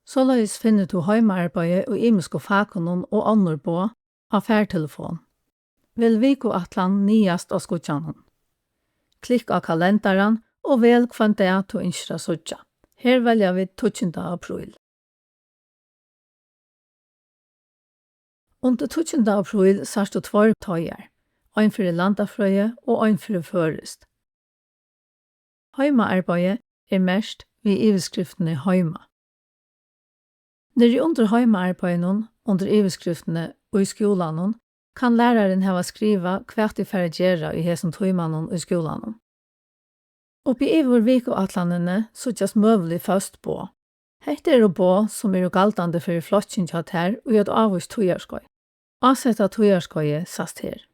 Såleis finner du heimaarbeiði og ymiske fakunum og annor på av fartelefon. Vel vikuatlan niast av skutjanum. Klikk av kalendaren og vel hvem dag du ønsker å søtja. Her velger vi 20. april. Under 20. april sørst du 2 tøyer, ein for landafrøye og ein for førest. Heimaarbeiði mest vi iveskriftene heima. Når under heimaarbeiðinum, under iveskriftene og i skolanum, kan læraren hava skriva hva de får gjøre i hesen tøymannen i skolanum. Oppi ivor vikuatlanene suttjas møvelig føst på. Hette på som galtande for flottsynnkjatt her og gjør avvist tøyarskøy. Avsetta tøyarskøy sast her.